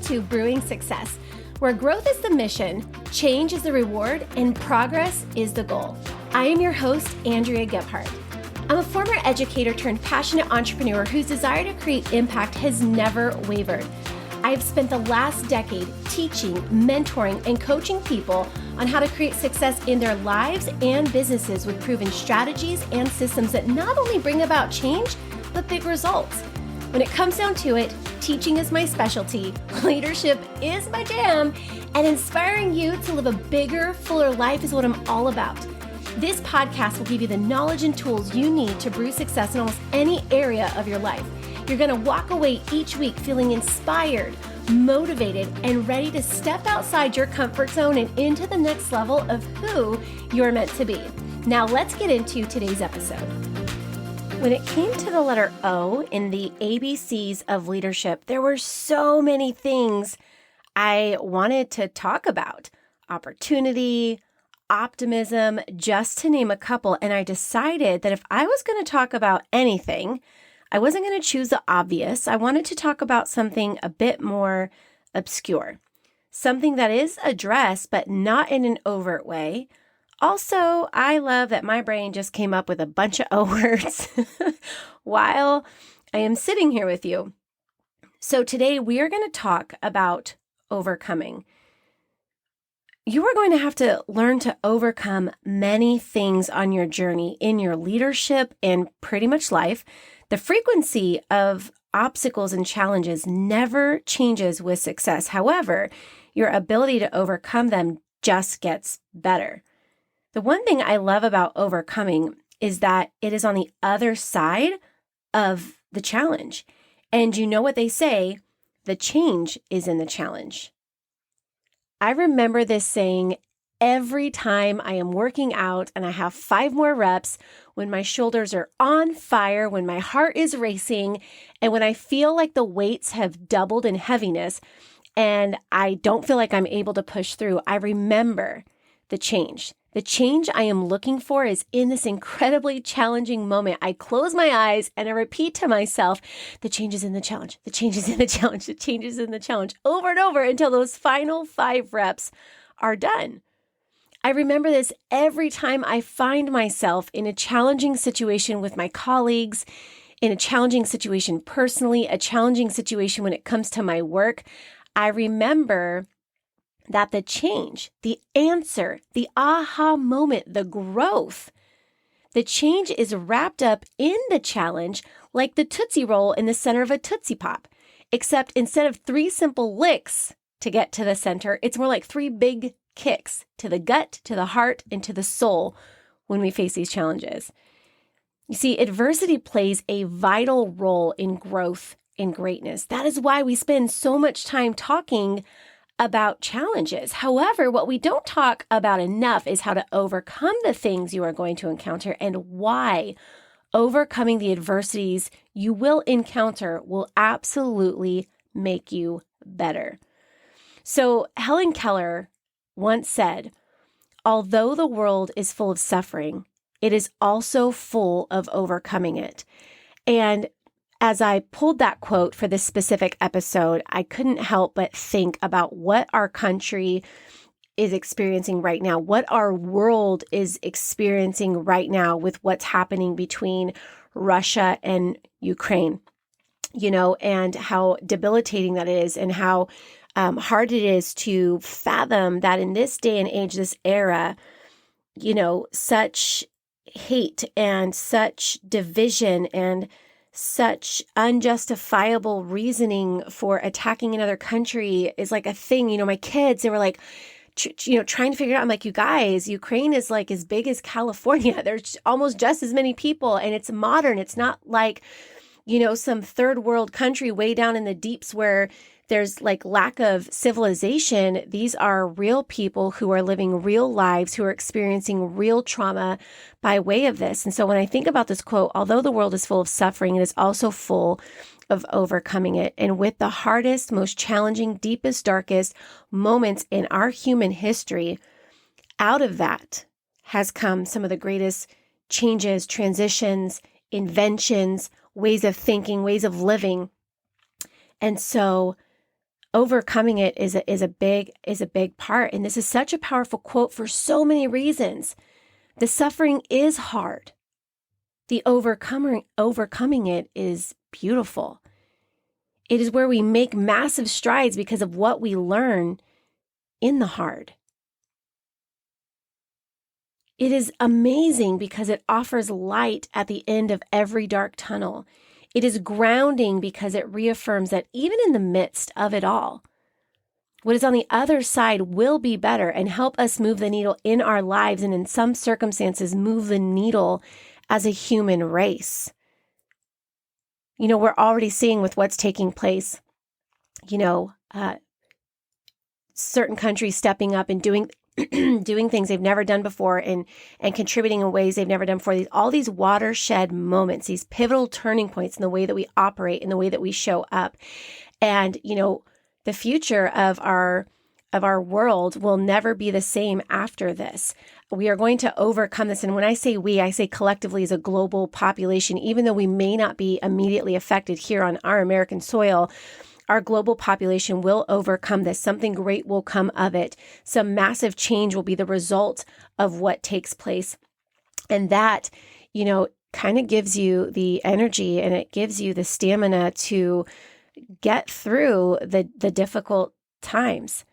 to Brewing Success, where growth is the mission, change is the reward, and progress is the goal. I am your host, Andrea Gebhardt. I'm a former educator turned passionate entrepreneur whose desire to create impact has never wavered. I have spent the last decade teaching, mentoring, and coaching people on how to create success in their lives and businesses with proven strategies and systems that not only bring about change, but big results. When it comes down to it, teaching is my specialty, leadership is my jam, and inspiring you to live a bigger, fuller life is what I'm all about. This podcast will give you the knowledge and tools you need to brew success in almost any area of your life. You're going to walk away each week feeling inspired, motivated, and ready to step outside your comfort zone and into the next level of who you're meant to be. Now let's get into today's episode. When it came to the letter O in the ABCs of leadership, there were so many things I wanted to talk about. Opportunity, optimism, just to name a couple. And I decided that if I was going to talk about anything, I wasn't going to choose the obvious. I wanted to talk about something a bit more obscure, something that is addressed, but not in an overt way. Also, I love that my brain just came up with a bunch of O words while I am sitting here with you. So today we are going to talk about overcoming. You are going to have to learn to overcome many things on your journey in your leadership and pretty much life. The frequency of obstacles and challenges never changes with success. However, your ability to overcome them just gets better. The one thing I love about overcoming is that it is on the other side of the challenge. And you know what they say, the change is in the challenge. I remember this saying every time I am working out and I have 5 more reps, when my shoulders are on fire, when my heart is racing, and when I feel like the weights have doubled in heaviness and I don't feel like I'm able to push through, I remember the change. The change I am looking for is in this incredibly challenging moment. I close my eyes and I repeat to myself, the change is in the challenge, the change is in the challenge, the change is in the challenge, over and over until those final 5 reps are done. I remember this every time I find myself in a challenging situation with my colleagues, in a challenging situation personally, a challenging situation when it comes to my work. I remember that the change, the answer, the aha moment, the growth, the change is wrapped up in the challenge like the Tootsie Roll in the center of a Tootsie Pop. Except instead of 3 simple licks to get to the center, it's more like 3 big kicks to the gut, to the heart, and to the soul when we face these challenges. You see, adversity plays a vital role in growth and greatness. That is why we spend so much time talking about challenges. However, what we don't talk about enough is how to overcome the things you are going to encounter and why overcoming the adversities you will encounter will absolutely make you better. So Helen Keller once said, although the world is full of suffering, it is also full of overcoming it. And as I pulled that quote for this specific episode, I couldn't help but think about what our country is experiencing right now, what our world is experiencing right now with what's happening between Russia and Ukraine, and how debilitating that is and how hard it is to fathom that in this day and age, this era, such hate and such division and such unjustifiable reasoning for attacking another country is like a thing. My kids, they were like, trying to figure it out. I'm like, you guys, Ukraine is like as big as California. There's almost just as many people and it's modern. It's not like, some third world country way down in the deeps where there's like lack of civilization. These are real people who are living real lives, who are experiencing real trauma by way of this. And so when I think about this quote, although the world is full of suffering, it is also full of overcoming it. And with the hardest, most challenging, deepest, darkest moments in our human history, out of that has come some of the greatest changes, transitions, inventions, ways of thinking, ways of living. And so overcoming it is a big part. And this is such a powerful quote for so many reasons. The suffering is hard. The overcoming it is beautiful. It is where we make massive strides because of what we learn in the hard. It is amazing because it offers light at the end of every dark tunnel. It is grounding because it reaffirms that even in the midst of it all, what is on the other side will be better and help us move the needle in our lives, and in some circumstances, move the needle as a human race. We're already seeing with what's taking place, certain countries stepping up and doing things they've never done before and contributing in ways they've never done before. All these watershed moments, these pivotal turning points in the way that we operate, in the way that we show up. And, the future of our world will never be the same after this. We are going to overcome this. And when I say we, I say collectively as a global population, even though we may not be immediately affected here on our American soil, our global population will overcome this. Something great will come of it. Some massive change will be the result of what takes place. And that, kind of gives you the energy and it gives you the stamina to get through the difficult times.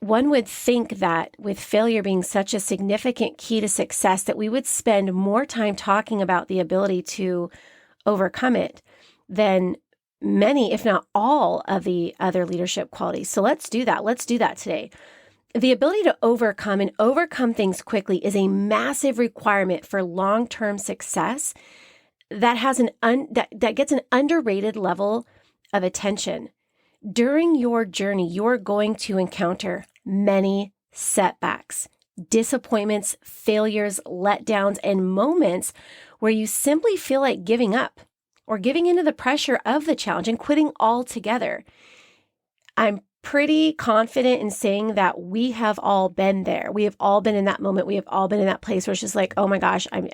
One would think that with failure being such a significant key to success, that we would spend more time talking about the ability to overcome it than many, if not all, of the other leadership qualities. So let's do that. Let's do that today. The ability to overcome things quickly is a massive requirement for long-term success that has that gets an underrated level of attention. During your journey, you're going to encounter many setbacks, disappointments, failures, letdowns, and moments where you simply feel like giving up or giving into the pressure of the challenge and quitting altogether. I'm pretty confident in saying that we have all been there. We have all been in that moment. We have all been in that place where it's just like, oh my gosh, I'm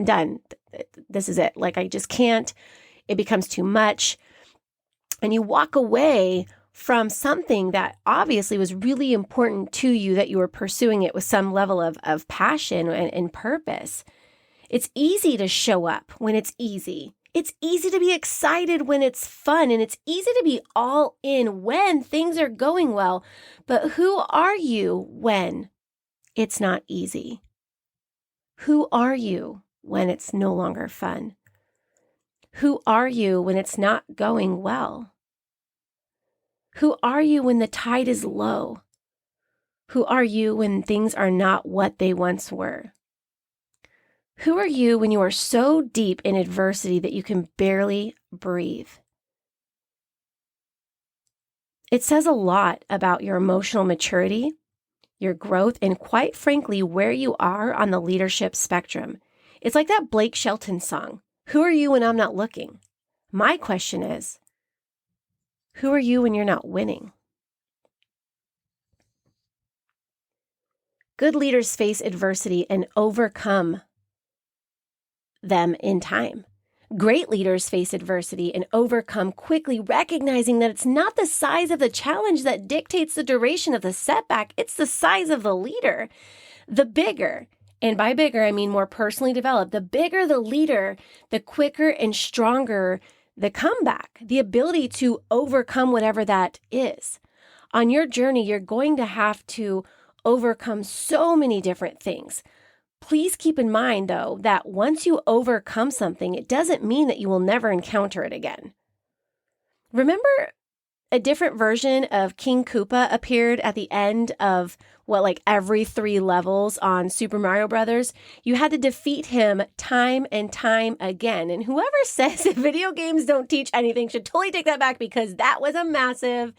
done. This is it. Like, I just can't. It becomes too much. And you walk away from something that obviously was really important to you, that you were pursuing it with some level of passion and purpose. It's easy to show up when it's easy. It's easy to be excited when it's fun, and it's easy to be all in when things are going well. But who are you when it's not easy? Who are you when it's no longer fun? Who are you when it's not going well? Who are you when the tide is low? Who are you when things are not what they once were? Who are you when you are so deep in adversity that you can barely breathe? It says a lot about your emotional maturity, your growth, and quite frankly, where you are on the leadership spectrum. It's like that Blake Shelton song, "Who are you when I'm not looking?" My question is, who are you when you're not winning? Good leaders face adversity and overcome them in time. Great leaders face adversity and overcome quickly, recognizing that it's not the size of the challenge that dictates the duration of the setback. It's the size of the leader. The bigger, and by bigger, I mean more personally developed, the bigger the leader, the quicker and stronger the comeback, the ability to overcome whatever that is. On your journey, you're going to have to overcome so many different things. Please keep in mind, though, that once you overcome something, it doesn't mean that you will never encounter it again. Remember, a different version of King Koopa appeared at the end of every 3 levels on Super Mario Brothers. You had to defeat him time and time again. And whoever says that video games don't teach anything should totally take that back, because that was a massive,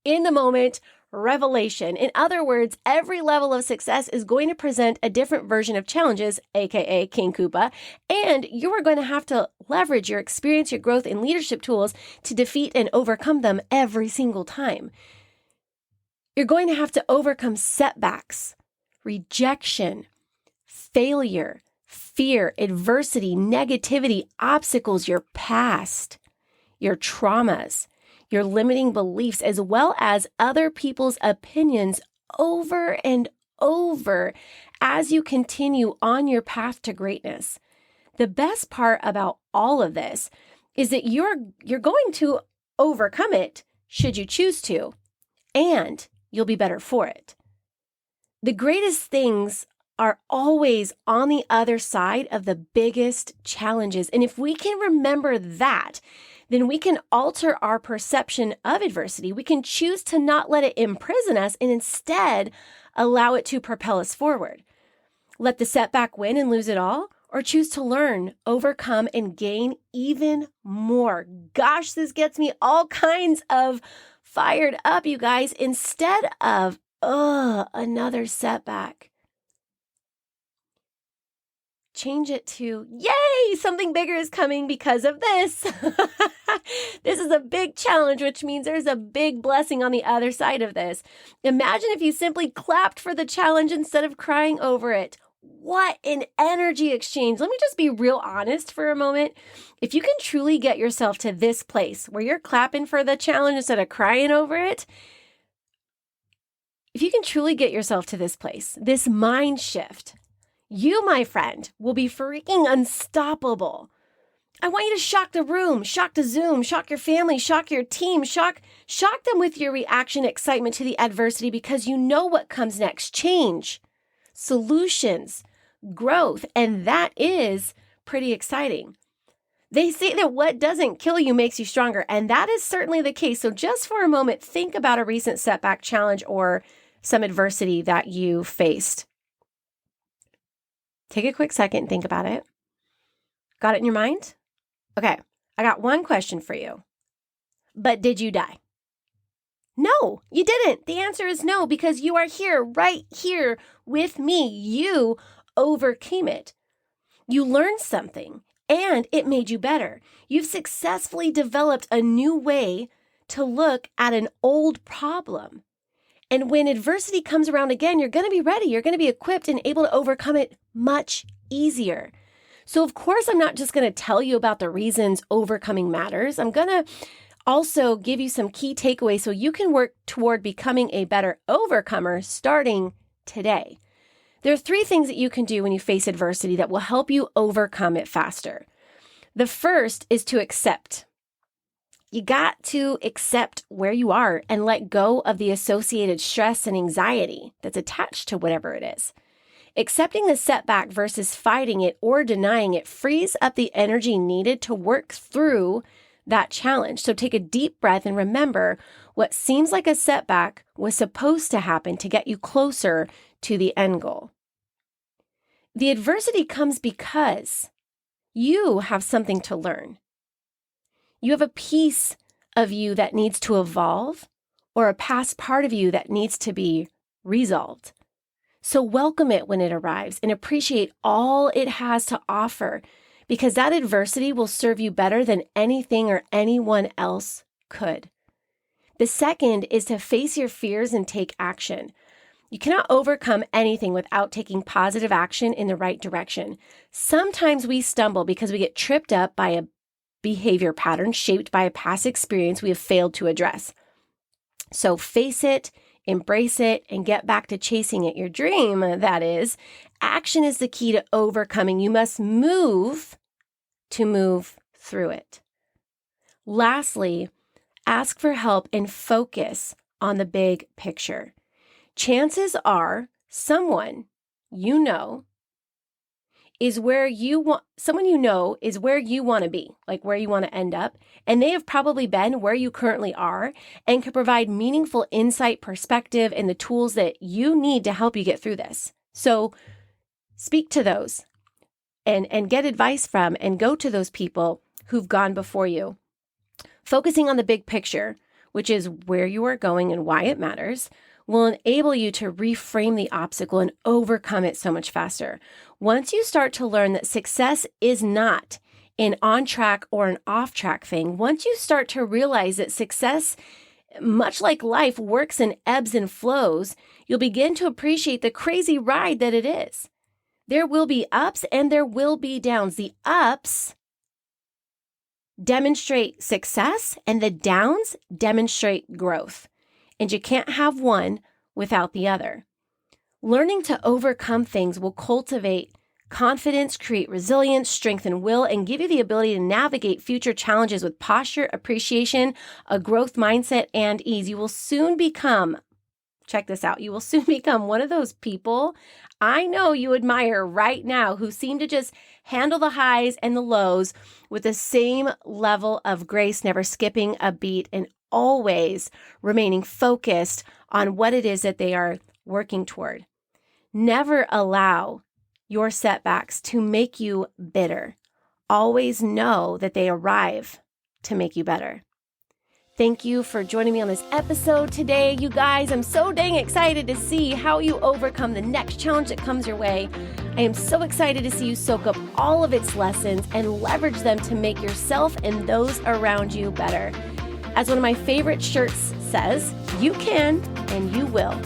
in the moment, revelation. In other words, every level of success is going to present a different version of challenges, aka King Koopa, and you are going to have to leverage your experience, your growth, and leadership tools to defeat and overcome them every single time. You're going to have to overcome setbacks, rejection, failure, fear, adversity, negativity, obstacles, your past, your traumas. your limiting beliefs, as well as other people's opinions over and over as you continue on your path to greatness. The best part about all of this is that you're going to overcome it should you choose to, and you'll be better for it. The greatest things are always on the other side of the biggest challenges. And if we can remember that, then we can alter our perception of adversity. We can choose to not let it imprison us and instead allow it to propel us forward. Let the setback win and lose it all, or choose to learn, overcome, and gain even more. Gosh, this gets me all kinds of fired up, you guys. Instead of, another setback, change it to, yay, something bigger is coming because of this. This is a big challenge, which means there's a big blessing on the other side of this. Imagine if you simply clapped for the challenge instead of crying over it. What an energy exchange. Let me just be real honest for a moment. If you can truly get yourself to this place where you're clapping for the challenge instead of crying over it, if you can truly get yourself to this place, this mind shift, you, my friend, will be freaking unstoppable. I want you to shock the room, shock the Zoom, shock your family, shock your team, shock them with your reaction, excitement to the adversity, because you know what comes next. Change, solutions, growth, and that is pretty exciting. They say that what doesn't kill you makes you stronger, and that is certainly the case. So just for a moment, think about a recent setback, challenge, or some adversity that you faced. Take a quick second and think about it. Got it in your mind? Okay, I got one question for you. But did you die? No, you didn't. The answer is no, because you are here, right here with me. You overcame it. You learned something, and it made you better. You've successfully developed a new way to look at an old problem. And when adversity comes around again, you're going to be ready. You're going to be equipped and able to overcome it much easier. So of course, I'm not just going to tell you about the reasons overcoming matters. I'm going to also give you some key takeaways so you can work toward becoming a better overcomer starting today. There are 3 things that you can do when you face adversity that will help you overcome it faster. The first is to accept. You got to accept where you are and let go of the associated stress and anxiety that's attached to whatever it is. Accepting the setback versus fighting it or denying it frees up the energy needed to work through that challenge. So take a deep breath and remember what seems like a setback was supposed to happen to get you closer to the end goal. The adversity comes because you have something to learn. You have a piece of you that needs to evolve or a past part of you that needs to be resolved. So welcome it when it arrives and appreciate all it has to offer, because that adversity will serve you better than anything or anyone else could. The second is to face your fears and take action. You cannot overcome anything without taking positive action in the right direction. Sometimes we stumble because we get tripped up by a behavior pattern shaped by a past experience we have failed to address. So face it, embrace it, and get back to chasing it. Your dream, that is. Action is the key to overcoming. You must move to move through it. Lastly, ask for help and focus on the big picture. Chances are someone you know is where you want to be, like where you want to end up. And they have probably been where you currently are and can provide meaningful insight, perspective, and the tools that you need to help you get through this. So speak to those and get advice from and go to those people who've gone before you. Focusing on the big picture, which is where you are going and why it matters, will enable you to reframe the obstacle and overcome it so much faster. Once you start to learn that success is not an on-track or an off-track thing, once you start to realize that success, much like life, works in ebbs and flows, you'll begin to appreciate the crazy ride that it is. There will be ups and there will be downs. The ups demonstrate success and the downs demonstrate growth. And you can't have one without the other. Learning to overcome things will cultivate confidence, create resilience, strengthen will, and give you the ability to navigate future challenges with posture, appreciation, a growth mindset, and ease. You will soon become, check this out, you will soon become one of those people I know you admire right now who seem to just handle the highs and the lows with the same level of grace, never skipping a beat and always remaining focused on what it is that they are working toward. Never allow your setbacks to make you bitter. Always know that they arrive to make you better. Thank you for joining me on this episode today, you guys. I'm so dang excited to see how you overcome the next challenge that comes your way. I am so excited to see you soak up all of its lessons and leverage them to make yourself and those around you better. As one of my favorite shirts says, you can and you will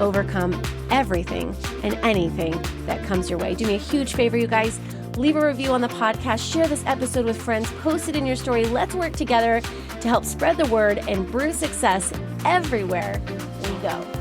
overcome everything and anything that comes your way. Do me a huge favor, you guys. Leave a review on the podcast. Share this episode with friends. Post it in your story. Let's work together to help spread the word and brew success everywhere we go.